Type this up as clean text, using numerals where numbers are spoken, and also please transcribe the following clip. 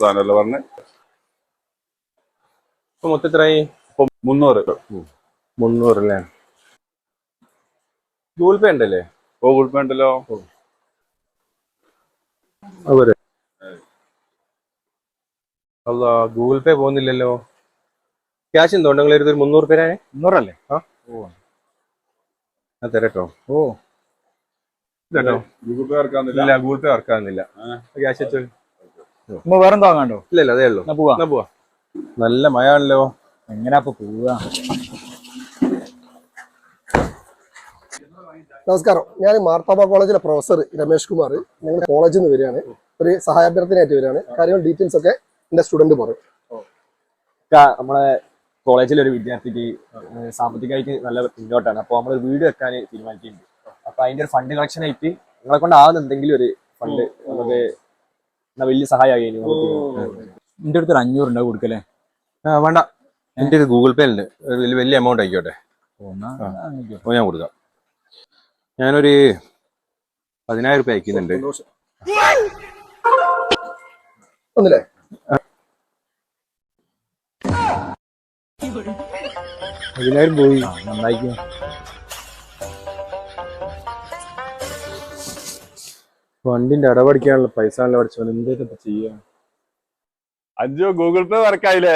സാധനമല്ല പറഞ്ഞ്. മൊത്തത്തിലായി 300. 300 അല്ലേ? ഗൂഗിൾ പേ ഉണ്ടല്ലേ? ഗൂഗിൾ പേ ഉണ്ടല്ലോ. അല്ല, ഗൂഗിൾ പേ പോകുന്നില്ലല്ലോ. ക്യാഷ് എന്തോ നിങ്ങൾ ഒരു 300 രൂപ? 300 അല്ലേ? തരട്ടോ. ഗൂഗിൾ പേ ഇറക്കാന്നില്ല. ഇല്ല, ഗൂഗിൾ പേ വർക്കാകുന്നില്ല. ക്യാഷ് വെച്ചോ. വേറെന്തോ വാങ്ങാണ്ടോ? ഇല്ലല്ലോ, അതേ ഉള്ളൂ. പോവാ. നല്ല മഴ ആണല്ലോ. എങ്ങനെയാ പോവാ? നമസ്കാരം, ഞാൻ മാർത്തോമ കോളേജിലെ പ്രൊഫസർ രമേഷ് കുമാർ. ഞങ്ങൾ കോളേജിൽ നിന്ന് വരികയാണ്. ഒരു സഹായാഭ്യർത്ഥനയായിട്ട് വരികയാണ്. കാര്യങ്ങൾ ഡീറ്റെയിൽസ് ഒക്കെ എൻ്റെ സ്റ്റുഡന്റ് പറയും. നമ്മളെ കോളേജിലെ ഒരു വിദ്യാർത്ഥിക്ക് സാമ്പത്തികമായിട്ട് നല്ല പിന്നോട്ടാണ്. അപ്പോൾ നമ്മൾ വീട് വെക്കാൻ തീരുമാനിക്കുന്നുണ്ട്. അപ്പൊ അതിന്റെ ഒരു ഫണ്ട് കളക്ഷൻ ആയിട്ട് നിങ്ങളെ കൊണ്ട് ആവുന്ന എന്തെങ്കിലും ഒരു ഫണ്ട് നമുക്ക് വലിയ സഹായമായി. എന്റെ അടുത്ത് 500 ഉണ്ടാവും കൊടുക്കല്ലേ? വേണ്ട, എന്റെ ഒരു ഗൂഗിൾ പേ ഉണ്ട്. വലിയ എമൗണ്ട് ആയിക്കോട്ടെ. ഞാൻ കൊടുക്കാം. ഞാനൊരു 10,000 രൂപ അയക്കുന്നുണ്ട്. ഒന്നില്ലേ? പോയി. നന്നായിരിക്കും. വണ്ടിന്റെ അടവടിക്കാനുള്ള പൈസ പഠിച്ചോ. എന്തൊക്കെ ചെയ്യാ? അഞ്ചോ ഗൂഗിൾ പേ വർക്കായില്ലേ?